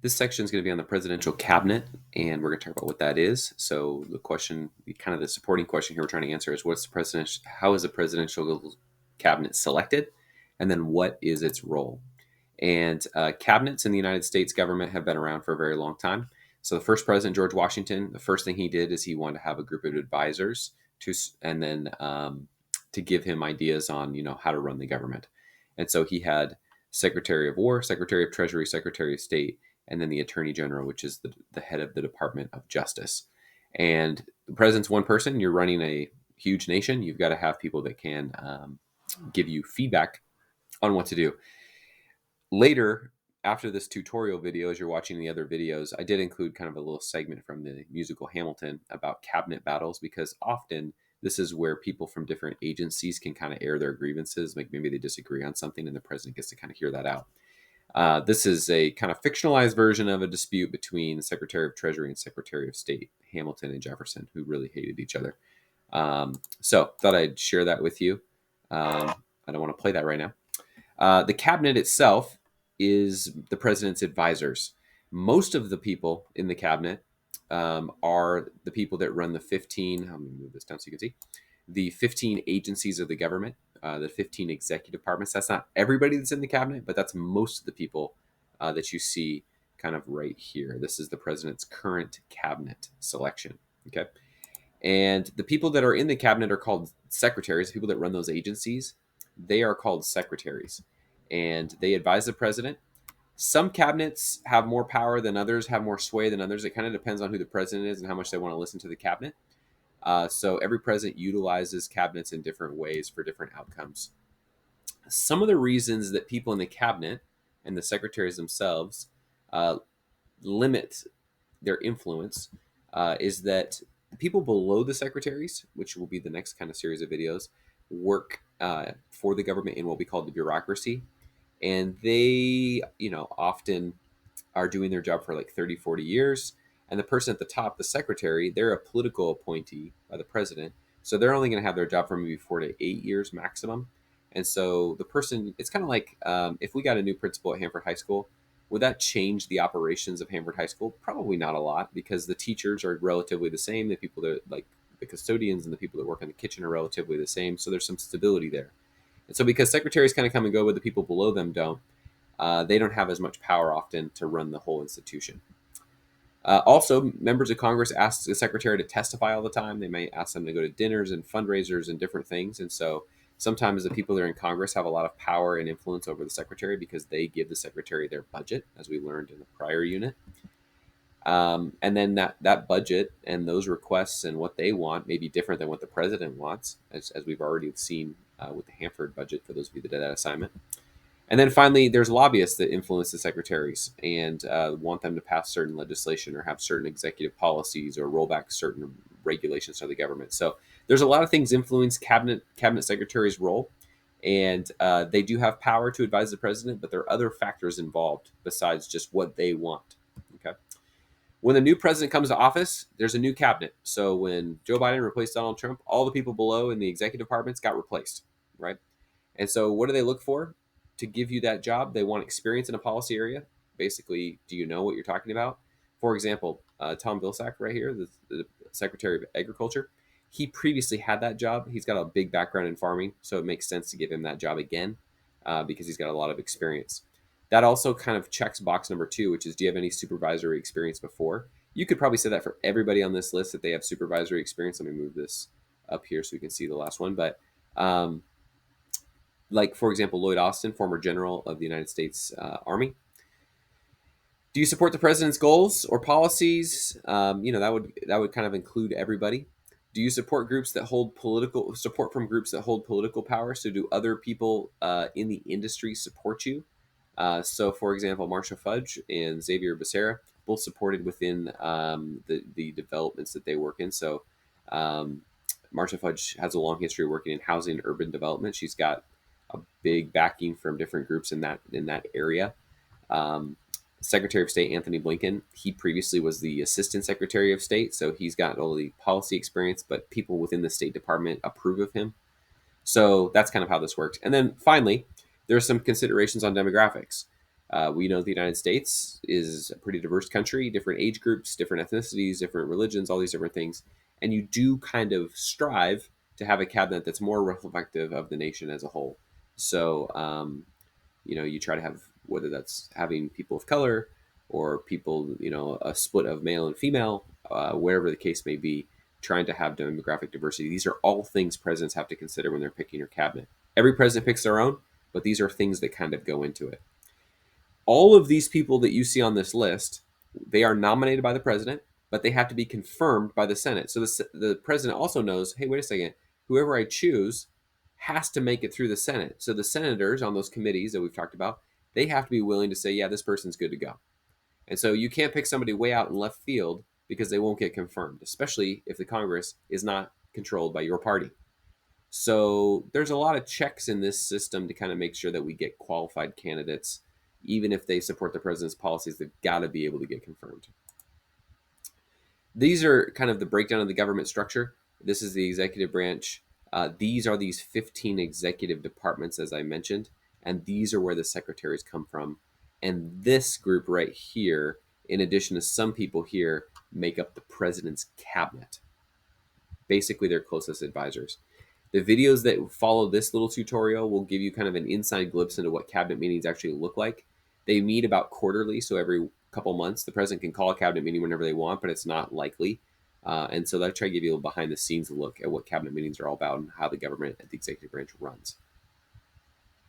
This section is going to be on the presidential cabinet, and we're going to talk about what that is. So the question, kind of the supporting question here we're trying to answer is how is the presidential cabinet selected? And then what is its role? And cabinets in the United States government have been around for a very long time. So the first president, George Washington, the first thing he did is he wanted to have a group of advisors and then to give him ideas on, how to run the government. And so he had Secretary of War, Secretary of Treasury, Secretary of State, and then the Attorney General, which is the head of the Department of Justice. And the president's one person. You're running a huge nation. You've got to have people that can give you feedback on what to do. Later, after this tutorial video, as you're watching the other videos, I did include kind of a little segment from the musical Hamilton about cabinet battles, because often this is where people from different agencies can kind of air their grievances, like maybe they disagree on something, and the president gets to kind of hear that out. This is a kind of fictionalized version of a dispute between the Secretary of Treasury and Secretary of State, Hamilton and Jefferson, who really hated each other. So thought I'd share that with you. I don't want to play that right now. The cabinet itself is the president's advisors. Most of the people in the cabinet are the people that run the 15, I'm going to move this down so you can see, the 15 agencies of the government, the 15 executive departments. That's not everybody that's in the cabinet, but that's most of the people that you see kind of right here. This is the president's current cabinet selection. Okay. And the people that are in the cabinet are called secretaries. The people that run those agencies, they are called secretaries. And they advise the president. Some cabinets have more power than others, have more sway than others. It kind of depends on who the president is and how much they want to listen to the cabinet. So every president utilizes cabinets in different ways for different outcomes. Some of the reasons that people in the cabinet and the secretaries themselves limit their influence is that the people below the secretaries, which will be the next kind of series of videos, work for the government in what we call the bureaucracy. And they, often are doing their job for like 30, 40 years. And the person at the top, the secretary, they're a political appointee by the president. So they're only going to have their job for maybe 4 to 8 years maximum. And so the person, it's kind of like if we got a new principal at Hanford High School, would that change the operations of Hanford High School? Probably not a lot, because the teachers are relatively the same. The people that, like the custodians and the people that work in the kitchen, are relatively the same. So there's some stability there. And so because secretaries kind of come and go, but the people below them don't, they don't have as much power often to run the whole institution. Also, members of Congress ask the secretary to testify all the time. They may ask them to go to dinners and fundraisers and different things. And so sometimes the people that are in Congress have a lot of power and influence over the secretary because they give the secretary their budget, as we learned in the prior unit. And then that budget and those requests and what they want may be different than what the president wants, as we've already seen with the Hanford budget, for those of you that did that assignment. And then finally, there's lobbyists that influence the secretaries and want them to pass certain legislation or have certain executive policies or roll back certain regulations of the government. So there's a lot of things influence cabinet secretary's role, and they do have power to advise the president, but there are other factors involved besides just what they want. Okay. When the new president comes to office, there's a new cabinet. So when Joe Biden replaced Donald Trump, all the people below in the executive departments got replaced, right? And so what do they look for to give you that job? They want experience in a policy area. Basically, do you know what you're talking about? For example, Tom Vilsack right here, the Secretary of Agriculture, he previously had that job. He's got a big background in farming, so it makes sense to give him that job again because he's got a lot of experience. That also kind of checks box number 2, which is, do you have any supervisory experience before? You could probably say that for everybody on this list, that they have supervisory experience. Let me move this up here so we can see the last one. But like, for example, Lloyd Austin, former general of the United States Army. Do you support the president's goals or policies? That would kind of include everybody. Do you support groups that hold support from groups that hold political power? So do other people in the industry support you? So, for example, Marcia Fudge and Xavier Becerra both supported within the developments that they work in. So Marcia Fudge has a long history of working in housing and urban development. She's got a big backing from different groups in that area. Secretary of State Anthony Blinken, he previously was the Assistant Secretary of State, so he's got all the policy experience, but people within the State Department approve of him. So that's kind of how this works. And then finally, there's some considerations on demographics. We know the United States is a pretty diverse country, different age groups, different ethnicities, different religions, all these different things. And you do kind of strive to have a cabinet that's more reflective of the nation as a whole. So, you try to have, whether that's having people of color or people, a split of male and female, wherever the case may be, trying to have demographic diversity. These are all things presidents have to consider when they're picking their cabinet. Every president picks their own, but these are things that kind of go into it. All of these people that you see on this list, they are nominated by the president, but they have to be confirmed by the Senate. So the president also knows, hey, wait a second, whoever I choose has to make it through the Senate. So the senators on those committees that we've talked about, they have to be willing to say, yeah, this person's good to go. And so you can't pick somebody way out in left field because they won't get confirmed, especially if the Congress is not controlled by your party. So there's a lot of checks in this system to kind of make sure that we get qualified candidates. Even if they support the president's policies, they've got to be able to get confirmed. These are kind of the breakdown of the government structure. This is the executive branch. These are these 15 executive departments, as I mentioned, and these are where the secretaries come from. And this group right here, in addition to some people here, make up the president's cabinet. Basically, their closest advisors. The videos that follow this little tutorial will give you kind of an inside glimpse into what cabinet meetings actually look like. They meet about quarterly, so every couple months. The president can call a cabinet meeting whenever they want, but it's not likely. And so they'll try to give you a behind the scenes look at what cabinet meetings are all about and how the government at the executive branch runs.